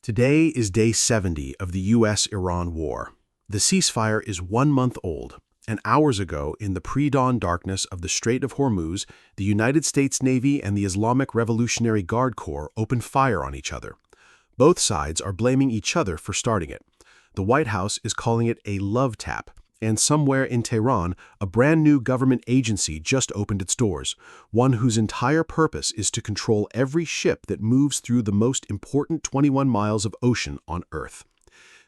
Today is day 70 of the U.S.-Iran war. The ceasefire is 1 month old, and hours ago, in the pre-dawn darkness of the Strait of Hormuz, the United States Navy and the Islamic Revolutionary Guard Corps opened fire on each other. Both sides are blaming each other for starting it. The White House is calling it a love tap, and somewhere in Tehran, a brand new government agency just opened its doors, one whose entire purpose is to control every ship that moves through the most important 21 miles of ocean on Earth.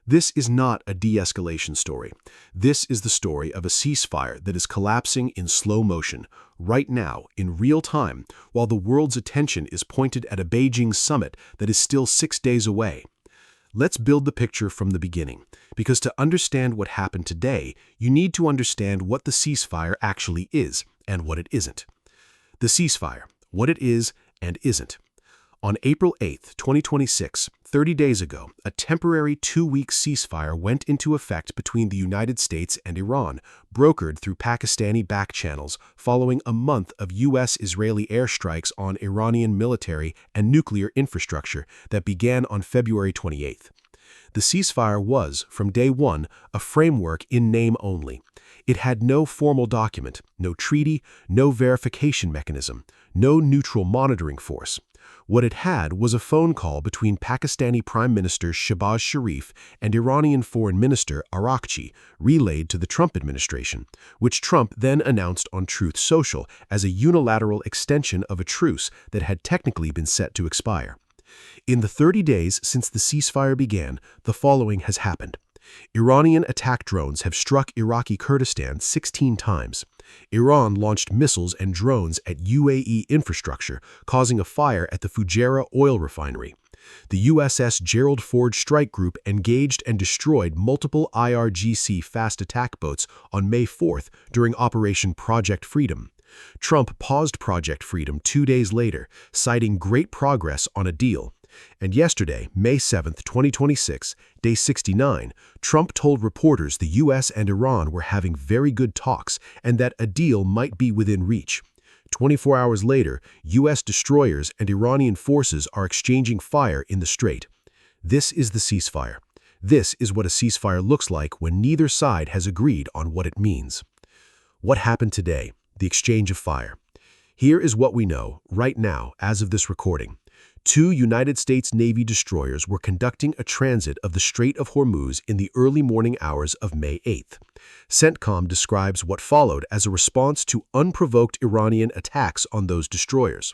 This is not a de-escalation story. This is the story of a ceasefire that is collapsing in slow motion, right now, in real time, while the world's attention is pointed at a Beijing summit that is still 6 days away. Let's build the picture from the beginning, because to understand what happened today, you need to understand what the ceasefire actually is and what it isn't. The ceasefire, what it is and isn't. On April 8, 2026, 30 days ago, a temporary 2-week ceasefire went into effect between the United States and Iran, brokered through Pakistani back channels following a month of U.S.-Israeli airstrikes on Iranian military and nuclear infrastructure that began on February 28. The ceasefire was, from day one, a framework in name only. It had no formal document, no treaty, no verification mechanism, no neutral monitoring force. What it had was a phone call between Pakistani Prime Minister Shehbaz Sharif and Iranian Foreign Minister Araghchi, relayed to the Trump administration, which Trump then announced on Truth Social as a unilateral extension of a truce that had technically been set to expire. In the 30 days since the ceasefire began, the following has happened. Iranian attack drones have struck Iraqi Kurdistan 16 times. Iran launched missiles and drones at UAE infrastructure, causing a fire at the Fujairah oil refinery. The USS Gerald Ford Strike Group engaged and destroyed multiple IRGC fast attack boats on May 4th during Operation Project Freedom. Trump paused Project Freedom 2 days later, citing great progress on a deal. And yesterday, May 7, 2026, day 69, Trump told reporters the U.S. and Iran were having very good talks and that a deal might be within reach. 24 hours later, U.S. destroyers and Iranian forces are exchanging fire in the strait. This is the ceasefire. This is what a ceasefire looks like when neither side has agreed on what it means. What happened today? The exchange of fire. Here is what we know, right now, as of this recording. 2 United States Navy destroyers were conducting a transit of the Strait of Hormuz in the early morning hours of May 8th. CENTCOM describes what followed as a response to unprovoked Iranian attacks on those destroyers.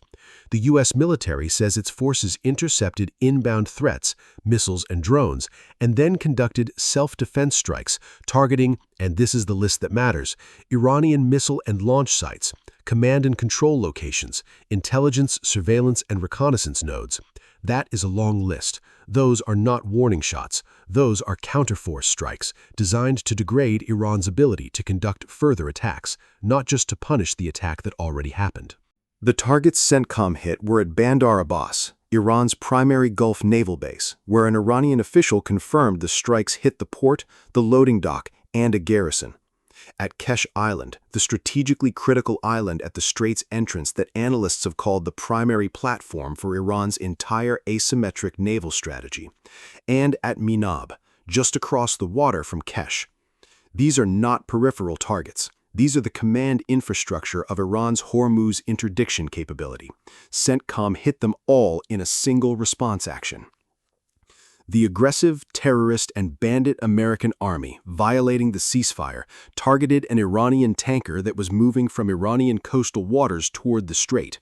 The U.S. military says its forces intercepted inbound threats, missiles and drones, and then conducted self-defense strikes targeting, and this is the list that matters, Iranian missile and launch sites, command and control locations, intelligence, surveillance, and reconnaissance nodes. That is a long list. Those are not warning shots. Those are counterforce strikes designed to degrade Iran's ability to conduct further attacks, not just to punish the attack that already happened. The targets CENTCOM hit were at Bandar Abbas, Iran's primary Gulf naval base, where an Iranian official confirmed the strikes hit the port, the loading dock, and a garrison. At Qeshm Island, the strategically critical island at the strait's entrance that analysts have called the primary platform for Iran's entire asymmetric naval strategy, and at Minab, just across the water from Qeshm. These are not peripheral targets. These are the command infrastructure of Iran's Hormuz interdiction capability. CENTCOM hit them all in a single response action. The aggressive, terrorist, and bandit American army, violating the ceasefire, targeted an Iranian tanker that was moving from Iranian coastal waters toward the strait.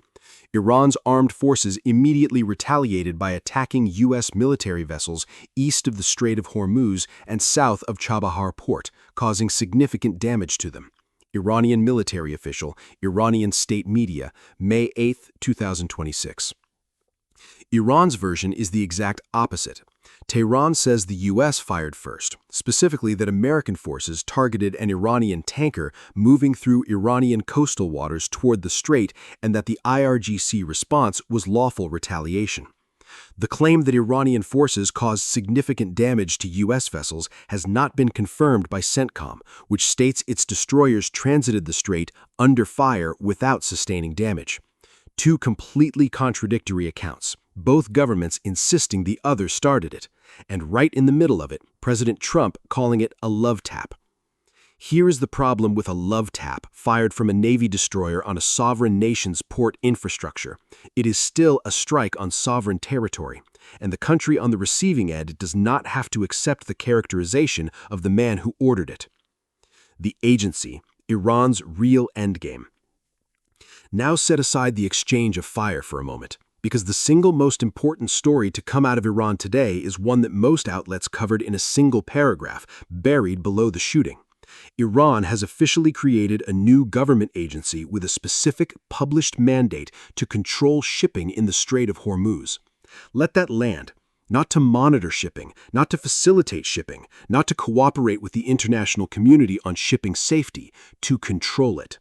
Iran's armed forces immediately retaliated by attacking U.S. military vessels east of the Strait of Hormuz and south of Chabahar port, causing significant damage to them. Iranian military official, Iranian state media, May 8, 2026. Iran's version is the exact opposite. Tehran says the U.S. fired first, specifically that American forces targeted an Iranian tanker moving through Iranian coastal waters toward the strait and that the IRGC response was lawful retaliation. The claim that Iranian forces caused significant damage to U.S. vessels has not been confirmed by CENTCOM, which states its destroyers transited the strait under fire without sustaining damage. Two completely contradictory accounts, both governments insisting the other started it, and right in the middle of it, President Trump calling it a love tap. Here is the problem with a love tap fired from a Navy destroyer on a sovereign nation's port infrastructure. It is still a strike on sovereign territory, and the country on the receiving end does not have to accept the characterization of the man who ordered it. The agency, Iran's real endgame. Now set aside the exchange of fire for a moment, because the single most important story to come out of Iran today is one that most outlets covered in a single paragraph, buried below the shooting. Iran has officially created a new government agency with a specific published mandate to control shipping in the Strait of Hormuz. Let that land, not to monitor shipping, not to facilitate shipping, not to cooperate with the international community on shipping safety, to control it.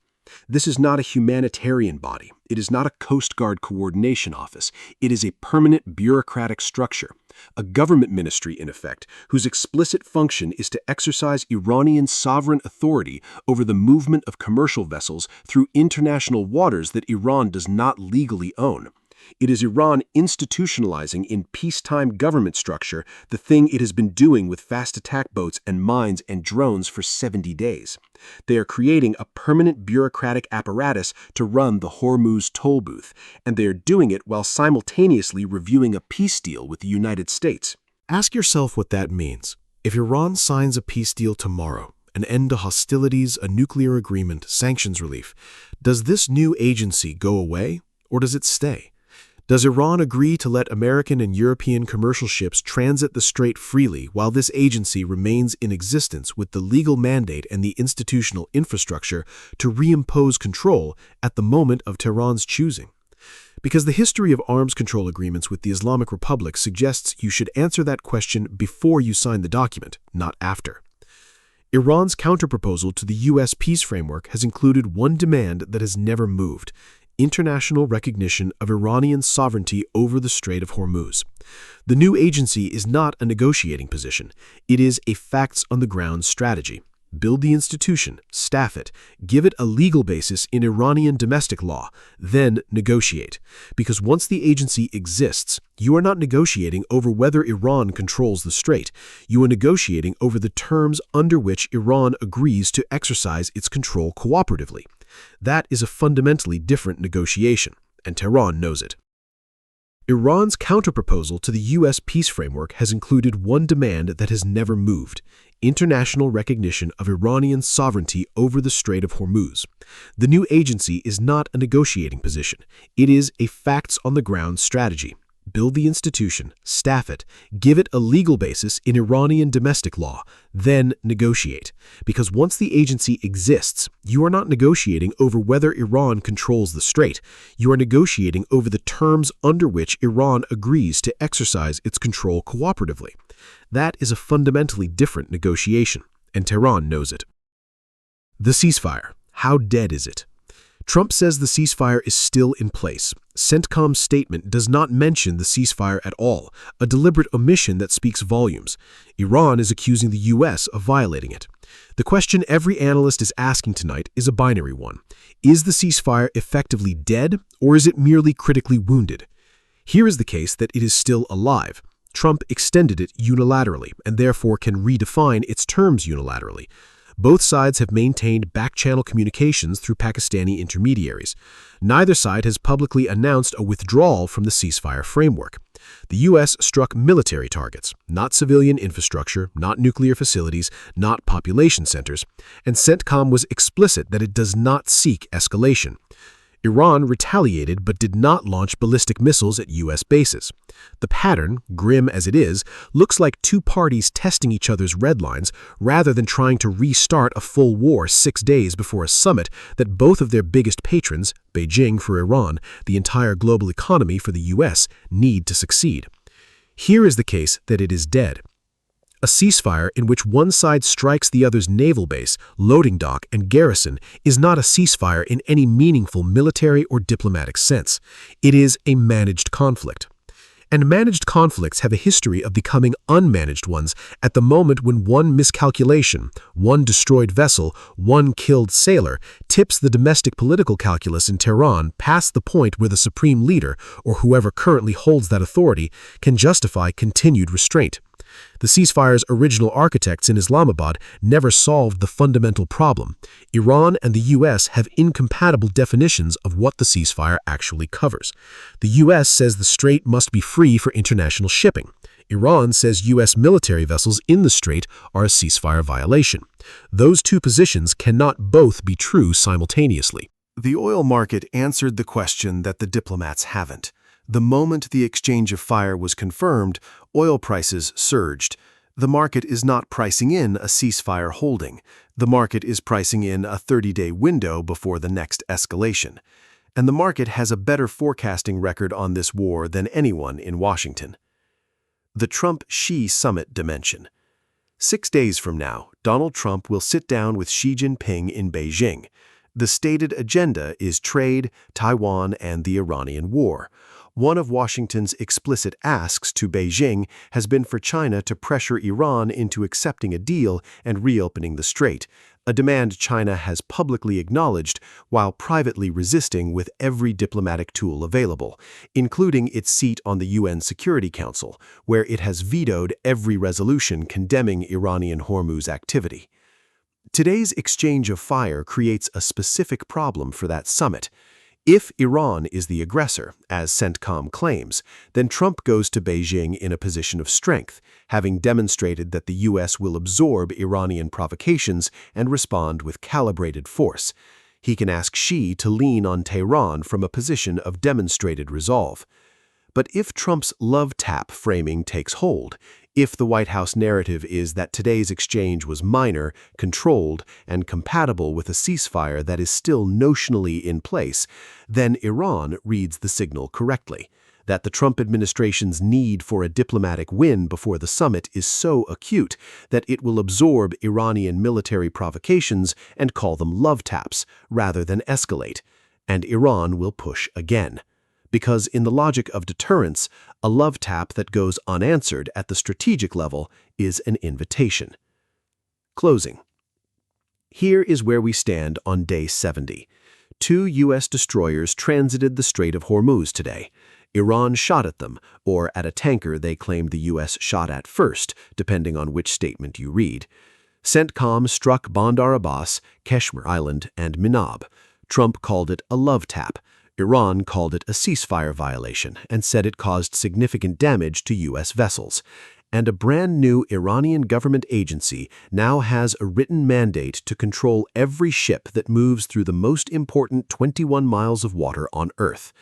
This is not a humanitarian body. It is not a Coast Guard coordination office. It is a permanent bureaucratic structure, a government ministry, in effect, whose explicit function is to exercise Iranian sovereign authority over the movement of commercial vessels through international waters that Iran does not legally own. It is Iran institutionalizing in peacetime government structure the thing it has been doing with fast attack boats and mines and drones for 70 days. They are creating a permanent bureaucratic apparatus to run the Hormuz toll booth, and they are doing it while simultaneously reviewing a peace deal with the United States. Ask yourself what that means. If Iran signs a peace deal tomorrow, an end to hostilities, a nuclear agreement, sanctions relief, does this new agency go away, or does it stay? Does Iran agree to let American and European commercial ships transit the strait freely while this agency remains in existence with the legal mandate and the institutional infrastructure to reimpose control at the moment of Tehran's choosing? Because the history of arms control agreements with the Islamic Republic suggests you should answer that question before you sign the document, not after. Iran's counterproposal to the U.S. peace framework has included one demand that has never moved: international recognition of Iranian sovereignty over the Strait of Hormuz. The new agency is not a negotiating position. It is a facts-on-the-ground strategy. Build the institution, staff it, give it a legal basis in Iranian domestic law, then negotiate. Because once the agency exists, you are not negotiating over whether Iran controls the strait. You are negotiating over the terms under which Iran agrees to exercise its control cooperatively. That is a fundamentally different negotiation, and Tehran knows it. Iran's counterproposal to the U.S. peace framework has included one demand that has never moved: international recognition of Iranian sovereignty over the Strait of Hormuz. The new agency is not a negotiating position. It is a facts-on-the-ground strategy. Build the institution, staff it, give it a legal basis in Iranian domestic law, then negotiate. Because once the agency exists, you are not negotiating over whether Iran controls the strait. You are negotiating over the terms under which Iran agrees to exercise its control cooperatively. That is a fundamentally different negotiation, and Tehran knows it. The ceasefire. How dead is it? Trump says the ceasefire is still in place. CENTCOM's statement does not mention the ceasefire at all, a deliberate omission that speaks volumes. Iran is accusing the U.S. of violating it. The question every analyst is asking tonight is a binary one. Is the ceasefire effectively dead, or is it merely critically wounded? Here is the case that it is still alive. Trump extended it unilaterally, and therefore can redefine its terms unilaterally. Both sides have maintained back-channel communications through Pakistani intermediaries. Neither side has publicly announced a withdrawal from the ceasefire framework. The U.S. struck military targets, not civilian infrastructure, not nuclear facilities, not population centers, and CENTCOM was explicit that it does not seek escalation. Iran retaliated but did not launch ballistic missiles at U.S. bases. The pattern, grim as it is, looks like two parties testing each other's red lines rather than trying to restart a full war 6 days before a summit that both of their biggest patrons, Beijing for Iran, the entire global economy for the U.S., need to succeed. Here is the case that it is dead. A ceasefire in which one side strikes the other's naval base, loading dock, and garrison is not a ceasefire in any meaningful military or diplomatic sense. It is a managed conflict. And managed conflicts have a history of becoming unmanaged ones at the moment when one miscalculation, one destroyed vessel, one killed sailor tips the domestic political calculus in Tehran past the point where the supreme leader, or whoever currently holds that authority, can justify continued restraint. The ceasefire's original architects in Islamabad never solved the fundamental problem. Iran and the U.S. have incompatible definitions of what the ceasefire actually covers. The U.S. says the strait must be free for international shipping. Iran says U.S. military vessels in the strait are a ceasefire violation. Those two positions cannot both be true simultaneously. The oil market answered the question that the diplomats haven't. The moment the exchange of fire was confirmed, oil prices surged. The market is not pricing in a ceasefire holding. The market is pricing in a 30-day window before the next escalation. And the market has a better forecasting record on this war than anyone in Washington. The Trump-Xi summit dimension. 6 days from now, Donald Trump will sit down with Xi Jinping in Beijing. The stated agenda is trade, Taiwan, and the Iranian war. One of Washington's explicit asks to Beijing has been for China to pressure Iran into accepting a deal and reopening the strait, a demand China has publicly acknowledged while privately resisting with every diplomatic tool available, including its seat on the UN Security Council, where it has vetoed every resolution condemning Iranian Hormuz activity. Today's exchange of fire creates a specific problem for that summit. If Iran is the aggressor, as CENTCOM claims, then Trump goes to Beijing in a position of strength, having demonstrated that the U.S. will absorb Iranian provocations and respond with calibrated force. He can ask Xi to lean on Tehran from a position of demonstrated resolve. But if Trump's love tap framing takes hold, if the White House narrative is that today's exchange was minor, controlled, and compatible with a ceasefire that is still notionally in place, then Iran reads the signal correctly. That the Trump administration's need for a diplomatic win before the summit is so acute that it will absorb Iranian military provocations and call them love taps rather than escalate. And Iran will push again. Because in the logic of deterrence, a love tap that goes unanswered at the strategic level is an invitation. Closing. Here is where we stand on day 70. 2 U.S. destroyers transited the Strait of Hormuz today. Iran shot at them, or at a tanker they claimed the U.S. shot at first, depending on which statement you read. CENTCOM struck Bandar Abbas, Qeshm Island, and Minab. Trump called it a love tap. Iran called it a ceasefire violation and said it caused significant damage to U.S. vessels. And a brand new Iranian government agency now has a written mandate to control every ship that moves through the most important 21 miles of water on Earth.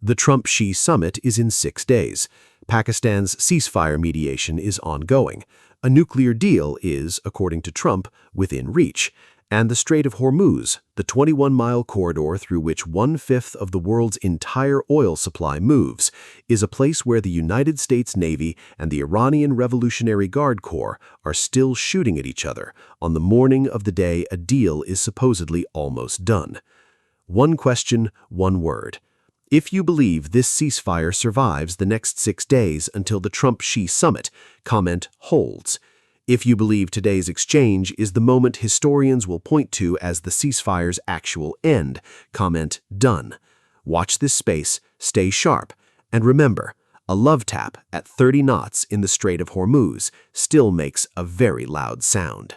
The Trump-Xi summit is in 6 days. Pakistan's ceasefire mediation is ongoing. A nuclear deal is, according to Trump, within reach. And the Strait of Hormuz, the 21-mile corridor through which 1/5 of the world's entire oil supply moves, is a place where the United States Navy and the Iranian Revolutionary Guard Corps are still shooting at each other on the morning of the day a deal is supposedly almost done. One question, one word. If you believe this ceasefire survives the next 6 days until the Trump-Xi summit, comment holds. If you believe today's exchange is the moment historians will point to as the ceasefire's actual end, comment done. Watch this space, stay sharp, and remember, a love tap at 30 knots in the Strait of Hormuz still makes a very loud sound.